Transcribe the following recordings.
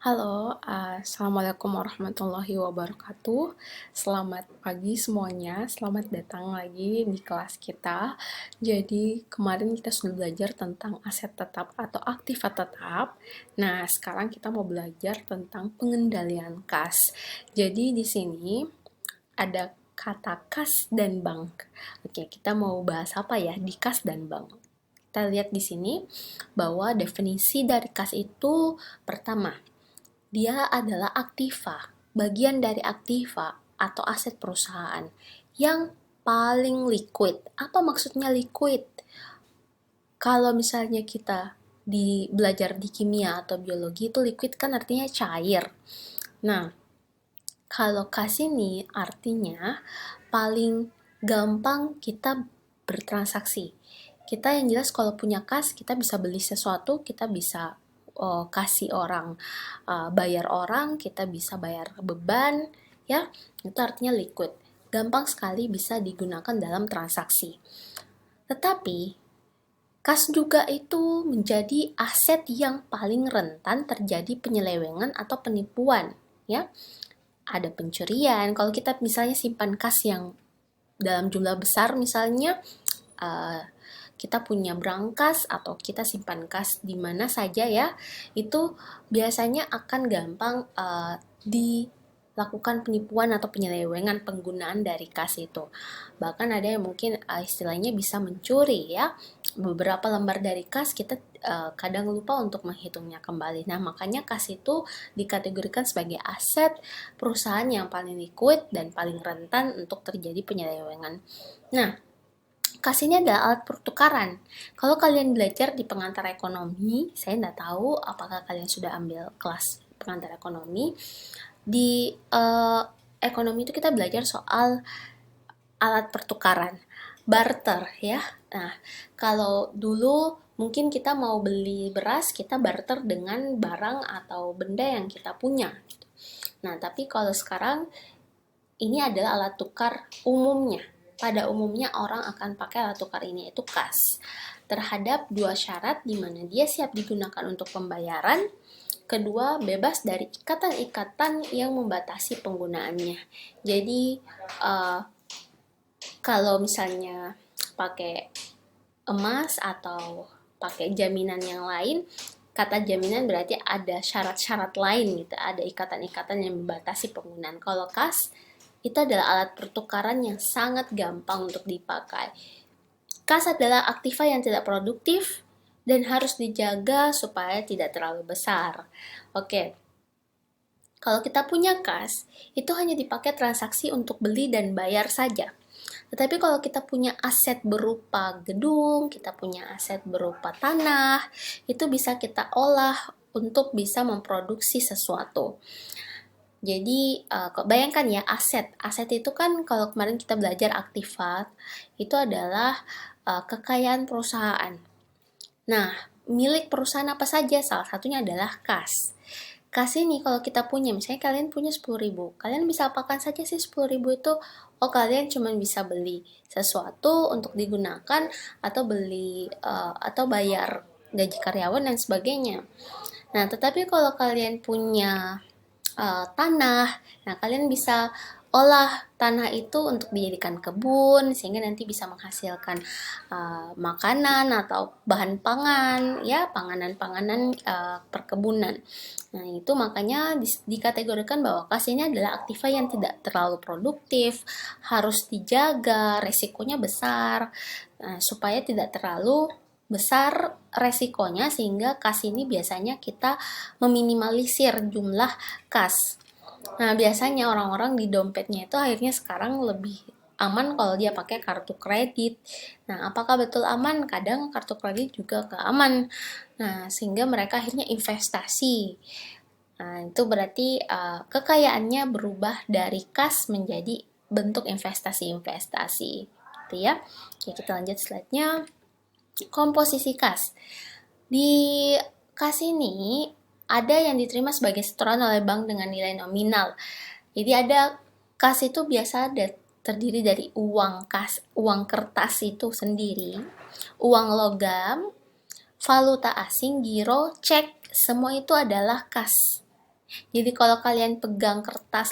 Halo, assalamualaikum warahmatullahi wabarakatuh. Selamat pagi semuanya, selamat datang lagi di kelas kita. Jadi kemarin kita sudah belajar tentang aset tetap atau aktiva tetap. Nah, sekarang kita mau belajar tentang pengendalian kas. Jadi di sini ada kata kas dan bank. Oke, kita mau bahas apa ya di kas dan bank? Kita lihat di sini bahwa definisi dari kas itu pertama, dia adalah aktiva, bagian dari aktiva atau aset perusahaan yang paling liquid. Apa maksudnya liquid? Kalau misalnya kita belajar di kimia atau biologi itu liquid kan artinya cair. Nah, kalau kas ini artinya paling gampang kita bertransaksi. Kita yang jelas kalau punya kas, kita bisa beli sesuatu, kita bisa kasih orang, bayar orang, kita bisa bayar beban, ya, itu artinya liquid. Gampang sekali bisa digunakan dalam transaksi. Tetapi, kas juga itu menjadi aset yang paling rentan terjadi penyelewengan atau penipuan, ya. Ada pencurian, kalau kita misalnya simpan kas yang dalam jumlah besar misalnya, kita punya brankas atau kita simpan kas di mana saja ya, itu biasanya akan gampang dilakukan penipuan atau penyelewengan penggunaan dari kas itu. Bahkan ada yang mungkin istilahnya bisa mencuri ya. Beberapa lembar dari kas kita kadang lupa untuk menghitungnya kembali. Nah, makanya kas itu dikategorikan sebagai aset perusahaan yang paling liquid dan paling rentan untuk terjadi penyelewengan. Nah, kas ini adalah alat pertukaran. Kalau kalian belajar di pengantar ekonomi, saya nggak tahu apakah kalian sudah ambil kelas pengantar ekonomi. Di ekonomi itu kita belajar soal alat pertukaran, barter ya. Nah, kalau dulu mungkin kita mau beli beras, kita barter dengan barang atau benda yang kita punya. Nah, tapi kalau sekarang ini adalah alat tukar umumnya. Pada umumnya orang akan pakai alat tukar ini, yaitu kas, terhadap dua syarat di mana dia siap digunakan untuk pembayaran, kedua bebas dari ikatan-ikatan yang membatasi penggunaannya. Jadi kalau misalnya pakai emas atau pakai jaminan yang lain, kata jaminan berarti ada syarat-syarat lain gitu, ada ikatan-ikatan yang membatasi penggunaan. Kalau kas itu adalah alat pertukaran yang sangat gampang untuk dipakai. Kas adalah aktiva yang tidak produktif dan harus dijaga supaya tidak terlalu besar. Oke, kalau kita punya kas, itu hanya dipakai transaksi untuk beli dan bayar saja. Tetapi kalau kita punya aset berupa gedung, kita punya aset berupa tanah, itu bisa kita olah untuk bisa memproduksi sesuatu. Jadi bayangkan ya, aset itu kan kalau kemarin kita belajar aktiva, itu adalah kekayaan perusahaan. Nah, milik perusahaan apa saja? Salah satunya adalah kas. Kas ini kalau kita punya, misalnya kalian punya 10.000, kalian bisa apakan saja sih 10.000 itu? Oh, kalian cuma bisa beli sesuatu untuk digunakan atau beli atau bayar gaji karyawan dan sebagainya. Nah, tetapi kalau kalian punya tanah. Nah, kalian bisa olah tanah itu untuk dijadikan kebun sehingga nanti bisa menghasilkan makanan atau bahan pangan ya, panganan-panganan perkebunan. Nah, itu makanya dikategorikan bahwa kas ini adalah aktiva yang tidak terlalu produktif, harus dijaga, resikonya besar, supaya tidak terlalu besar resikonya sehingga kas ini biasanya kita meminimalisir jumlah kas. Nah, biasanya orang-orang di dompetnya itu akhirnya sekarang lebih aman kalau dia pakai kartu kredit. Nah, apakah betul aman? Kadang kartu kredit juga gak aman. Nah, sehingga mereka akhirnya investasi. Nah, itu berarti kekayaannya berubah dari kas menjadi bentuk investasi-investasi. Gitu ya. Oke, kita lanjut slide-nya. Komposisi kas. Di kas ini ada yang diterima sebagai setoran oleh bank dengan nilai nominal. Jadi ada kas itu biasa terdiri dari uang kas, uang kertas itu sendiri, uang logam, valuta asing, giro, cek, semua itu adalah kas. Jadi kalau kalian pegang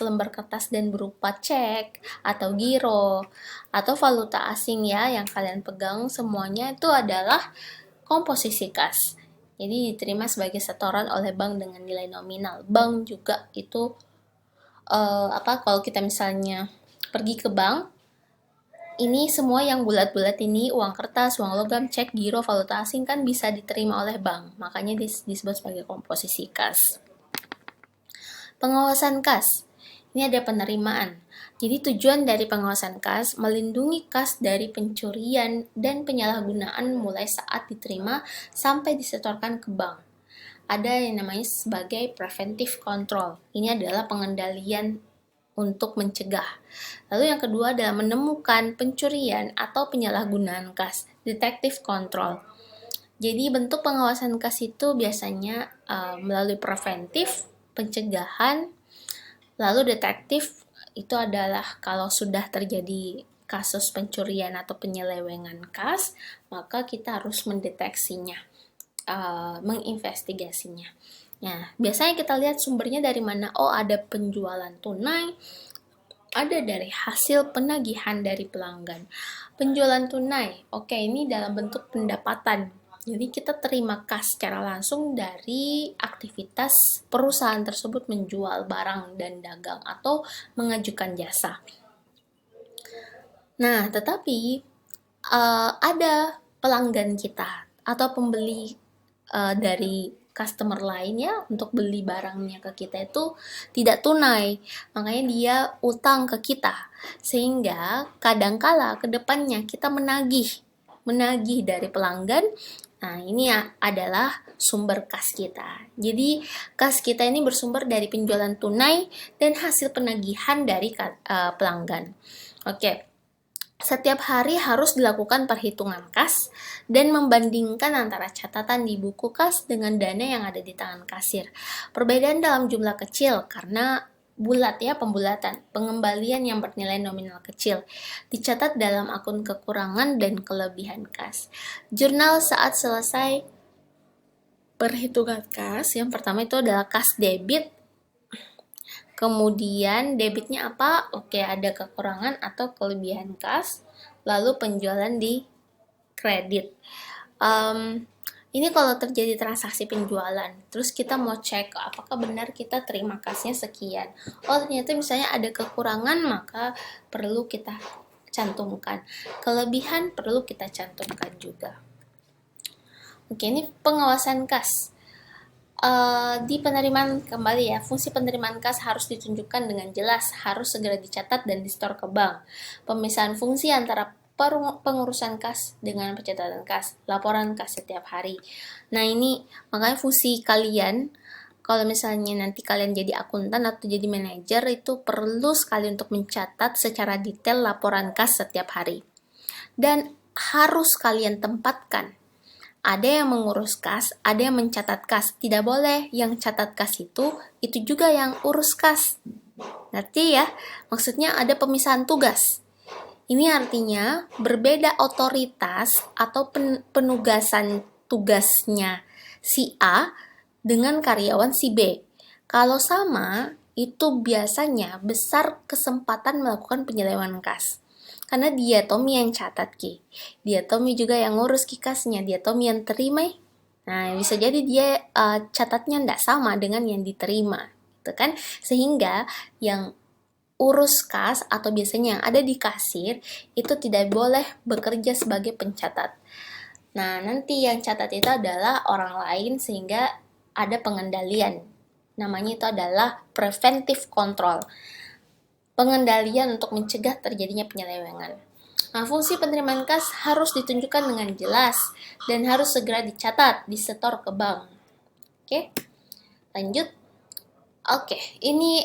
lembar kertas dan berupa cek atau giro atau valuta asing ya yang kalian pegang semuanya itu adalah komposisi kas. Jadi diterima sebagai setoran oleh bank dengan nilai nominal. Bank juga itu kalau kita misalnya pergi ke bank, ini semua yang bulat-bulat ini, uang kertas, uang logam, cek, giro, valuta asing kan bisa diterima oleh bank. Makanya disebut sebagai komposisi kas. Pengawasan kas. Ini ada penerimaan. Jadi tujuan dari pengawasan kas melindungi kas dari pencurian dan penyalahgunaan mulai saat diterima sampai disetorkan ke bank. Ada yang namanya sebagai preventive control. Ini adalah pengendalian untuk mencegah. Lalu yang kedua adalah menemukan pencurian atau penyalahgunaan kas, detective control. Jadi bentuk pengawasan kas itu biasanya melalui preventif, pencegahan, lalu detektif itu adalah kalau sudah terjadi kasus pencurian atau penyelewengan kas, maka kita harus mendeteksinya, menginvestigasinya. Nah, biasanya kita lihat sumbernya dari mana. Oh, ada penjualan tunai, ada dari hasil penagihan dari pelanggan. Penjualan tunai, oke, ini dalam bentuk pendapatan. Jadi kita terima kas secara langsung dari aktivitas perusahaan tersebut menjual barang dan dagang atau mengajukan jasa. Nah, tetapi ada pelanggan kita atau pembeli dari customer lainnya untuk beli barangnya ke kita itu tidak tunai, makanya dia utang ke kita, sehingga kadangkala ke depannya kita menagih dari pelanggan. Nah, ini adalah sumber kas kita. Jadi, kas kita ini bersumber dari penjualan tunai dan hasil penagihan dari pelanggan. Oke. Setiap hari harus dilakukan perhitungan kas dan membandingkan antara catatan di buku kas dengan dana yang ada di tangan kasir. Perbedaan dalam jumlah kecil karena bulat ya, pembulatan, pengembalian yang bernilai nominal kecil dicatat dalam akun kekurangan dan kelebihan kas. Jurnal saat selesai perhitungan kas, yang pertama itu adalah kas debit. Kemudian debitnya apa? Oke, ada kekurangan atau kelebihan kas. Lalu penjualan di kredit. Ini kalau terjadi transaksi penjualan, terus kita mau cek apakah benar kita terima kasnya sekian. Oh, ternyata misalnya ada kekurangan, maka perlu kita cantumkan. Kelebihan perlu kita cantumkan juga. Oke, ini pengawasan kas. Di penerimaan kembali ya, fungsi penerimaan kas harus ditunjukkan dengan jelas, harus segera dicatat dan disetor ke bank. Pemisahan fungsi antara pengurusan kas dengan pencatatan kas, laporan kas setiap hari. Nah, ini makanya fungsi kalian kalau misalnya nanti kalian jadi akuntan atau jadi manajer itu perlu sekali untuk mencatat secara detail laporan kas setiap hari. Dan harus kalian tempatkan. Ada yang mengurus kas, ada yang mencatat kas. Tidak boleh yang catat kas itu juga yang urus kas. Ngerti ya? Maksudnya ada pemisahan tugas. Ini artinya berbeda otoritas atau penugasan tugasnya si A dengan karyawan si B. Kalau sama, itu biasanya besar kesempatan melakukan penyelewengan kas. Karena dia Tommy yang catat ki, dia Tommy juga yang ngurus kasnya, dia Tommy yang terima. Nah, bisa jadi dia catatnya tidak sama dengan yang diterima, gitu kan? Sehingga yang urus kas atau biasanya yang ada di kasir itu tidak boleh bekerja sebagai pencatat. Nah, nanti yang catat itu adalah orang lain sehingga ada pengendalian. Namanya itu adalah preventive control. Pengendalian untuk mencegah terjadinya penyelewengan. Nah, fungsi penerimaan kas harus ditunjukkan dengan jelas dan harus segera dicatat, disetor ke bank. Oke, lanjut. Oke, ini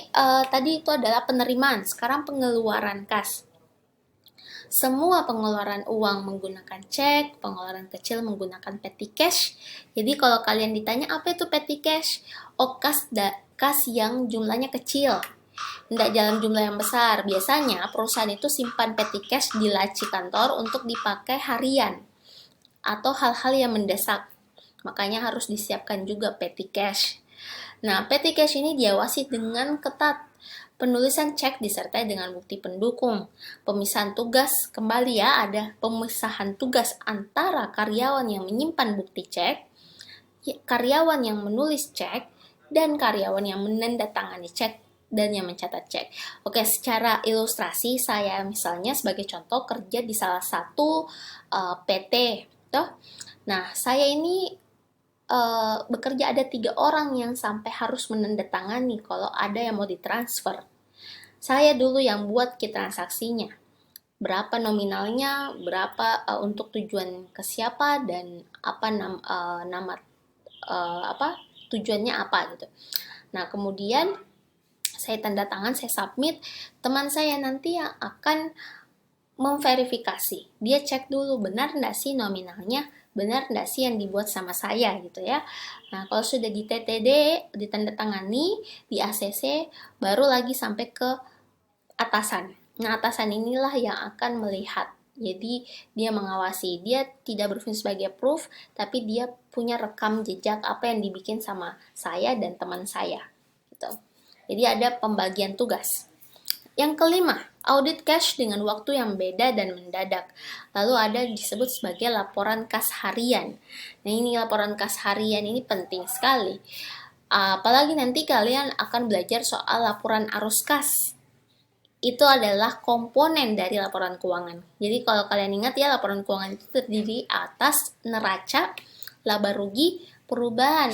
tadi itu adalah penerimaan. Sekarang pengeluaran kas. Semua pengeluaran uang menggunakan cek, pengeluaran kecil menggunakan petty cash. Jadi kalau kalian ditanya apa itu petty cash? Oh, kas yang jumlahnya kecil. Tidak dalam jumlah yang besar. Biasanya perusahaan itu simpan petty cash di laci kantor untuk dipakai harian atau hal-hal yang mendesak. Makanya harus disiapkan juga petty cash. Nah, petty cash ini diawasi dengan ketat. Penulisan cek disertai dengan bukti pendukung. Pemisahan tugas, kembali ya, ada pemisahan tugas antara karyawan yang menyimpan bukti cek, karyawan yang menulis cek, dan karyawan yang menandatangani cek dan yang mencatat cek. Oke, secara ilustrasi saya misalnya sebagai contoh kerja di salah satu PT, toh. Nah, saya ini bekerja ada 3 orang yang sampai harus menandatangani kalau ada yang mau ditransfer. Saya dulu yang buat key transaksinya. Berapa nominalnya, berapa untuk tujuan ke siapa, dan apa nama tujuannya apa gitu. Nah, kemudian saya tanda tangan, saya submit, teman saya nanti yang akan memverifikasi. Dia cek dulu benar nggak sih nominalnya, benar nggak sih yang dibuat sama saya gitu ya. Nah, kalau sudah di TTD, ditandatangani, di ACC, baru lagi sampai ke atasan. Nah, atasan inilah yang akan melihat. Jadi, dia mengawasi. Dia tidak berfungsi sebagai proof, tapi dia punya rekam jejak apa yang dibikin sama saya dan teman saya. Gitu. Jadi, ada pembagian tugas. Yang kelima, audit cash dengan waktu yang beda dan mendadak. Lalu ada disebut sebagai laporan kas harian. Nah, ini laporan kas harian ini penting sekali. Apalagi nanti kalian akan belajar soal laporan arus kas. Itu adalah komponen dari laporan keuangan. Jadi kalau kalian ingat ya, laporan keuangan itu terdiri atas neraca, laba rugi, perubahan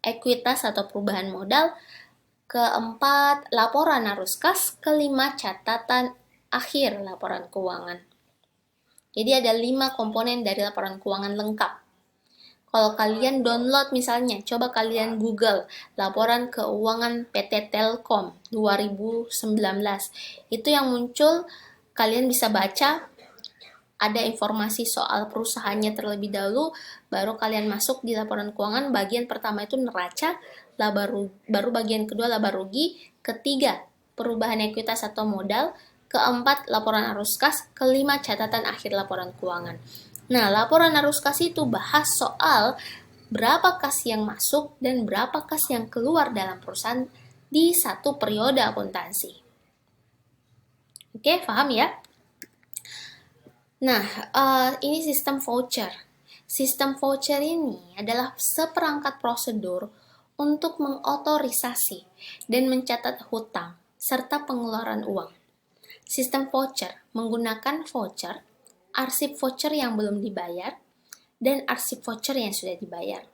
ekuitas atau perubahan modal, keempat, laporan arus kas, kelima, catatan akhir laporan keuangan. Jadi ada 5 komponen dari laporan keuangan lengkap. Kalau kalian download misalnya, coba kalian Google laporan keuangan PT Telkom 2019. Itu yang muncul, kalian bisa baca, ada informasi soal perusahaannya terlebih dahulu, baru kalian masuk di laporan keuangan. Bagian pertama itu neraca, baru bagian kedua laba rugi, ketiga perubahan ekuitas atau modal, keempat laporan arus kas, kelima catatan akhir laporan keuangan. Nah, laporan arus kas itu bahas soal berapa kas yang masuk dan berapa kas yang keluar dalam perusahaan di satu periode akuntansi. Oke, paham ya? Nah, ini sistem voucher. Sistem voucher ini adalah seperangkat prosedur untuk mengotorisasi dan mencatat hutang serta pengeluaran uang. Sistem voucher menggunakan voucher, arsip voucher yang belum dibayar, dan arsip voucher yang sudah dibayar.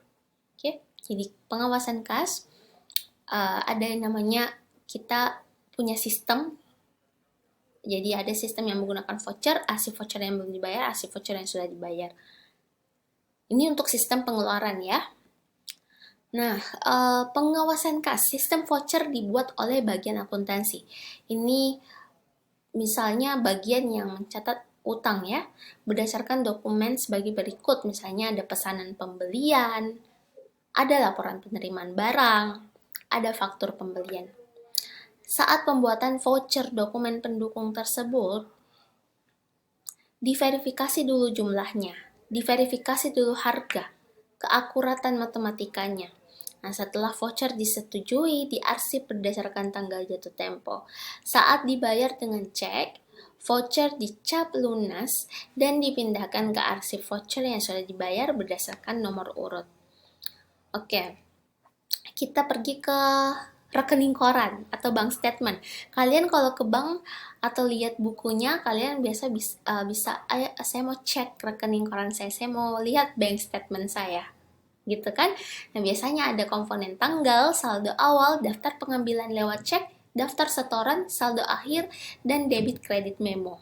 Oke, jadi pengawasan kas ada yang namanya, kita punya sistem. Jadi ada sistem yang menggunakan voucher, arsip voucher yang belum dibayar, arsip voucher yang sudah dibayar. Ini untuk sistem pengeluaran ya. Nah, pengawasan kas, sistem voucher dibuat oleh bagian akuntansi. Ini misalnya bagian yang mencatat utang ya, berdasarkan dokumen sebagai berikut. Misalnya ada pesanan pembelian, ada laporan penerimaan barang, ada faktur pembelian. Saat pembuatan voucher dokumen pendukung tersebut, diverifikasi dulu jumlahnya, diverifikasi dulu harga, keakuratan matematikanya. Nah, setelah voucher disetujui, diarsip berdasarkan tanggal jatuh tempo. Saat dibayar dengan cek, voucher dicap lunas dan dipindahkan ke arsip voucher yang sudah dibayar berdasarkan nomor urut. Oke, kita pergi ke rekening koran atau bank statement. Kalian kalau ke bank atau lihat bukunya, kalian bisa saya mau cek rekening koran saya mau lihat bank statement saya. Gitu kan? Nah, biasanya ada komponen tanggal, saldo awal, daftar pengambilan lewat cek, daftar setoran, saldo akhir, dan debit kredit memo.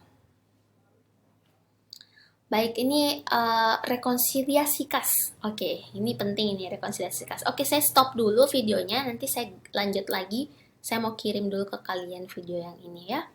Baik, ini rekonsiliasi kas. Oke, ini penting ini rekonsiliasi kas. Oke, saya stop dulu videonya, nanti saya lanjut lagi. Saya mau kirim dulu ke kalian video yang ini ya.